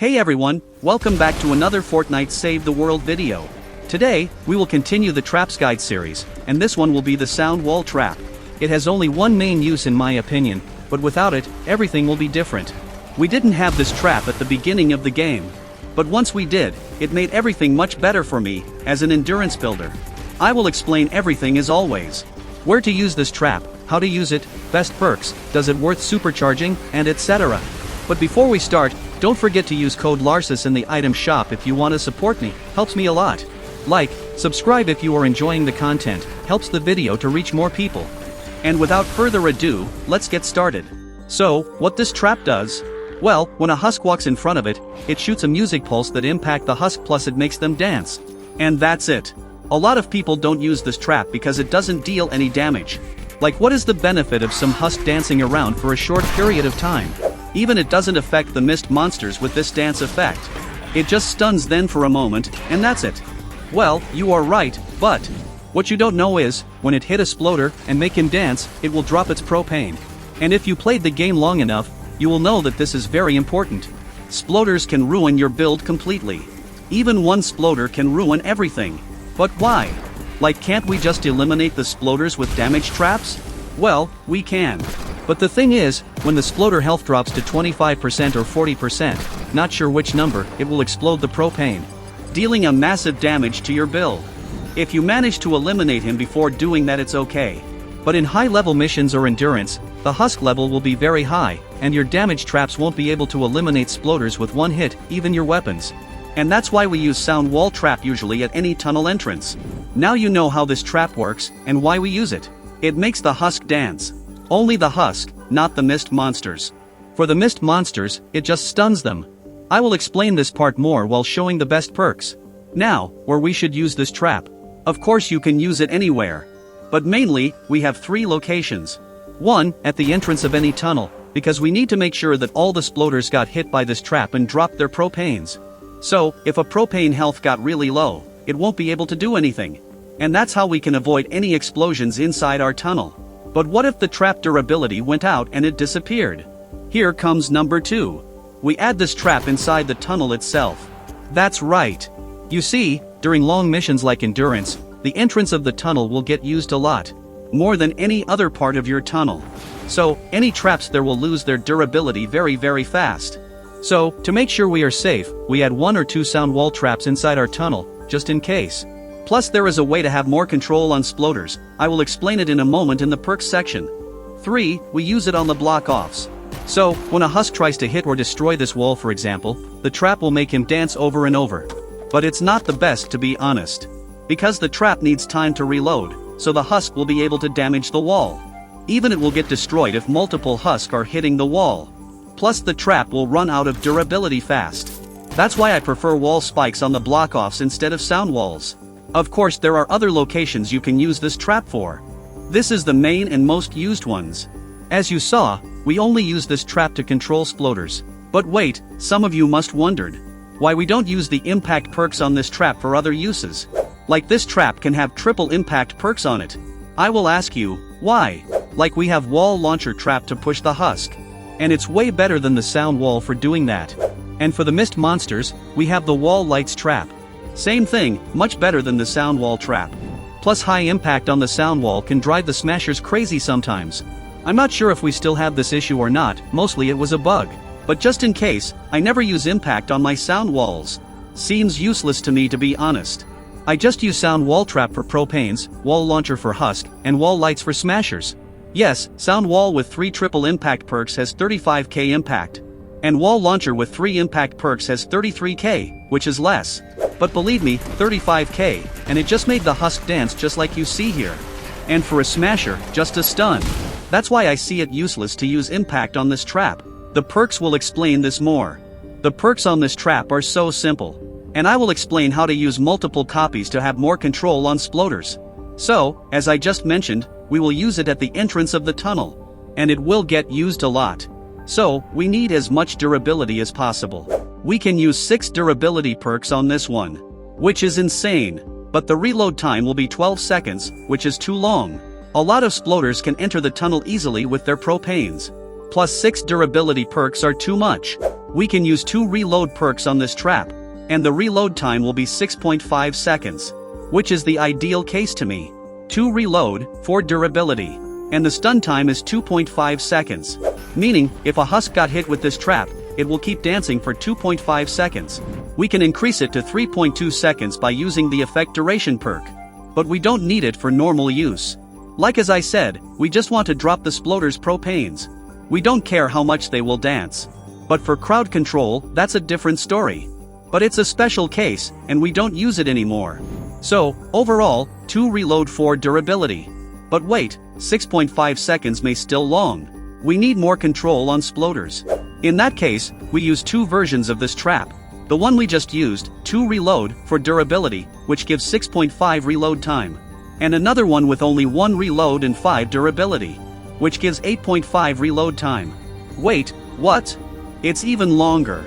Hey everyone, welcome back to another Fortnite Save the World video. Today, we will continue the Traps Guide series, and this one will be the sound wall trap. It has only one main use in my opinion, but without it, everything will be different. We didn't have this trap at the beginning of the game. But once we did, it made everything much better for me, as an endurance builder. I will explain everything as always. Where to use this trap, how to use it, best perks, does it worth supercharging, and etc. But before we start, don't forget to use code Larsis in the item shop if you want to support me, helps me a lot. Like, subscribe if you are enjoying the content, helps the video to reach more people. And without further ado, let's get started. So, what this trap does? Well, when a husk walks in front of it, it shoots a music pulse that impact the husk plus it makes them dance. And that's it. A lot of people don't use this trap because it doesn't deal any damage. Like, what is the benefit of some husk dancing around for a short period of time? Even it doesn't affect the mist monsters with this dance effect. It just stuns them for a moment, and that's it. Well, you are right, but what you don't know is, when it hit a sploder and make him dance, it will drop its propane. And if you played the game long enough, you will know that this is very important. Sploders can ruin your build completely. Even one sploder can ruin everything. But why? Like, can't we just eliminate the sploders with damage traps? Well, we can. But the thing is, when the sploder health drops to 25% or 40%, not sure which number, it will explode the propane, dealing a massive damage to your build. If you manage to eliminate him before doing that, it's okay. But in high-level missions or endurance, the husk level will be very high, and your damage traps won't be able to eliminate sploders with one hit, even your weapons. And that's why we use sound wall trap usually at any tunnel entrance. Now you know how this trap works, and why we use it. It makes the husk dance. Only the husk, not the mist monsters. For the mist monsters, it just stuns them. I will explain this part more while showing the best perks. Now, where we should use this trap. Of course you can use it anywhere. But mainly, we have 3 locations. 1, at the entrance of any tunnel, because we need to make sure that all the sploders got hit by this trap and dropped their propanes. So, if a propane health got really low, it won't be able to do anything. And that's how we can avoid any explosions inside our tunnel. But what if the trap durability went out and it disappeared? Here comes number 2. We add this trap inside the tunnel itself. That's right. You see, during long missions like endurance, the entrance of the tunnel will get used a lot. More than any other part of your tunnel. So, any traps there will lose their durability very fast. So, to make sure we are safe, we add 1 or 2 sound wall traps inside our tunnel, just in case. Plus there is a way to have more control on sploders. I will explain it in a moment in the perks section. 3, we use it on the block-offs. So, when a husk tries to hit or destroy this wall for example, the trap will make him dance over and over. But it's not the best, to be honest. Because the trap needs time to reload, so the husk will be able to damage the wall. Even it will get destroyed if multiple husks are hitting the wall. Plus the trap will run out of durability fast. That's why I prefer wall spikes on the block-offs instead of sound walls. Of course there are other locations you can use this trap for. This is the main and most used ones. As you saw, we only use this trap to control sploders. But wait, some of you must wondered why we don't use the impact perks on this trap for other uses. Like this trap can have triple impact perks on it. I will ask you, why? Like we have wall launcher trap to push the husk. And it's way better than the sound wall for doing that. And for the mist monsters, we have the wall lights trap. Same thing, much better than the sound wall trap. Plus high impact on the sound wall can drive the smashers crazy sometimes. I'm not sure if we still have this issue or not, mostly it was a bug. But just in case, I never use impact on my sound walls. Seems useless to me, to be honest. I just use sound wall trap for propanes, wall launcher for husk, and wall lights for smashers. Yes, sound wall with 3 triple impact perks has 35k impact. And wall launcher with 3 impact perks has 33k, which is less. But believe me, 35k, and it just made the husk dance just like you see here. And for a smasher, just a stun. That's why I see it useless to use impact on this trap. The perks will explain this more. The perks on this trap are so simple. And I will explain how to use multiple copies to have more control on sploders. So, as I just mentioned, we will use it at the entrance of the tunnel. And it will get used a lot. So, we need as much durability as possible. We can use 6 durability perks on this one. Which is insane. But the reload time will be 12 seconds, which is too long. A lot of sploders can enter the tunnel easily with their propanes. plus 6 durability perks are too much. We can use 2 reload perks on this trap, and the reload time will be 6.5 seconds, which is the ideal case to me. 2 reload, 4 durability, and the stun time is 2.5 seconds. Meaning, if a husk got hit with this trap, it will keep dancing for 2.5 seconds. We can increase it to 3.2 seconds by using the effect duration perk. But we don't need it for normal use. Like as I said, we just want to drop the sploders propanes. We don't care how much they will dance. But for crowd control, that's a different story. But it's a special case, and we don't use it anymore. So, overall, 2 reload 4 durability. But wait, 6.5 seconds may still long. We need more control on sploders. In that case, we use 2 versions of this trap. The one we just used, 2 reload, for durability, which gives 6.5 reload time. And another one with only 1 reload and 5 durability, which gives 8.5 reload time. Wait, what? It's even longer.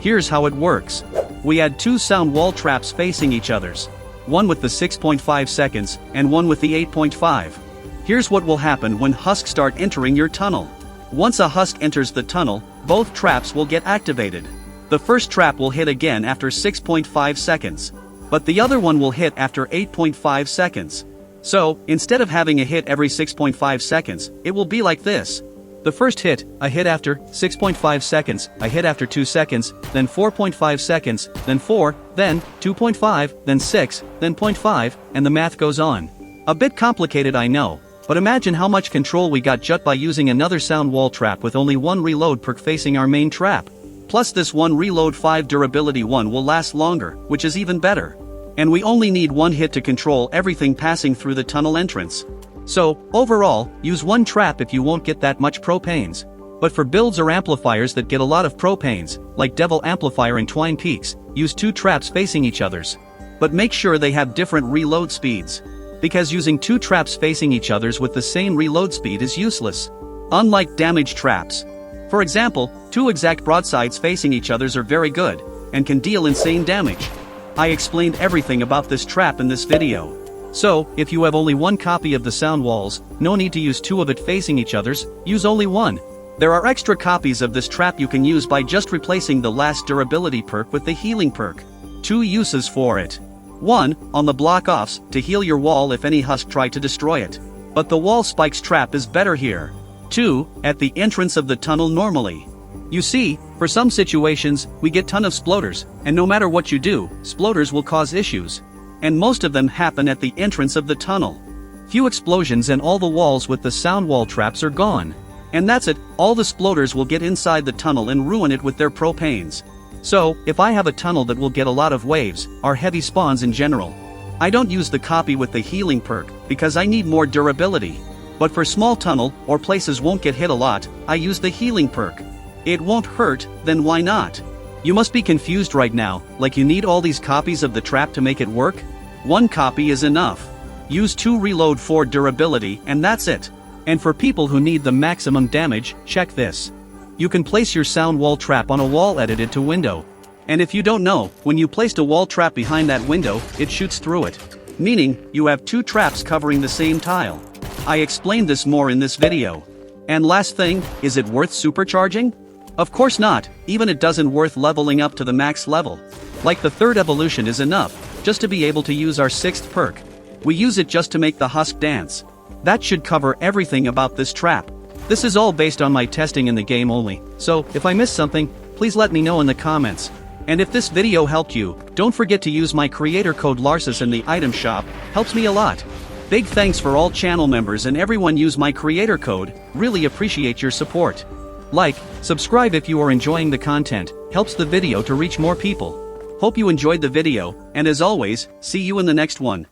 Here's how it works. We add 2 sound wall traps facing each other's. One with the 6.5 seconds, and one with the 8.5. Here's what will happen when husks start entering your tunnel. Once a husk enters the tunnel, both traps will get activated. The first trap will hit again after 6.5 seconds. But the other one will hit after 8.5 seconds. So, instead of having a hit every 6.5 seconds, it will be like this. The first hit, a hit after 6.5 seconds, a hit after 2 seconds, then 4.5 seconds, then 4, then 2.5, then 6, then 0.5, and the math goes on. A bit complicated, I know, but imagine how much control we got just by using another sound wall trap with only 1 reload perk facing our main trap. Plus this 1 reload 5 durability one will last longer, which is even better. And we only need 1 hit to control everything passing through the tunnel entrance. So, overall, use 1 trap if you won't get that much propanes. But for builds or amplifiers that get a lot of propanes, like Devil Amplifier and Twine Peaks, use 2 traps facing each other's. But make sure they have different reload speeds. Because using 2 traps facing each other's with the same reload speed is useless. Unlike damage traps. For example, 2 exact broadsides facing each other's are very good, and can deal insane damage. I explained everything about this trap in this video. So, if you have only 1 copy of the sound walls, no need to use 2 of it facing each other's, use only 1. There are extra copies of this trap you can use by just replacing the last durability perk with the healing perk. 2 uses for it. 1, on the block-offs, to heal your wall if any husk try to destroy it. But the wall spikes trap is better here. 2, at the entrance of the tunnel normally. You see, for some situations, we get ton of sploders, and no matter what you do, sploders will cause issues. And most of them happen at the entrance of the tunnel. Few explosions and all the walls with the sound wall traps are gone. And that's it, all the sploders will get inside the tunnel and ruin it with their propanes. So, if I have a tunnel that will get a lot of waves, or heavy spawns in general, I don't use the copy with the healing perk, because I need more durability. But for small tunnel, or places won't get hit a lot, I use the healing perk. It won't hurt, then why not? You must be confused right now, like you need all these copies of the trap to make it work? 1 copy is enough. Use 2 reload 4 durability and that's it. And for people who need the maximum damage, check this. You can place your sound wall trap on a wall edited to window. And if you don't know, when you placed a wall trap behind that window, it shoots through it. Meaning, you have 2 traps covering the same tile. I explained this more in this video. And last thing, is it worth supercharging? Of course not, even it doesn't worth leveling up to the max level. Like the 3rd evolution is enough, just to be able to use our 6th perk. We use it just to make the husk dance. That should cover everything about this trap. This is all based on my testing in the game only, so if I missed something, please let me know in the comments. And if this video helped you, don't forget to use my creator code Larsis in the item shop, helps me a lot. Big thanks for all channel members and everyone use my creator code, really appreciate your support. Like, subscribe if you are enjoying the content, helps the video to reach more people. Hope you enjoyed the video, and as always, see you in the next one.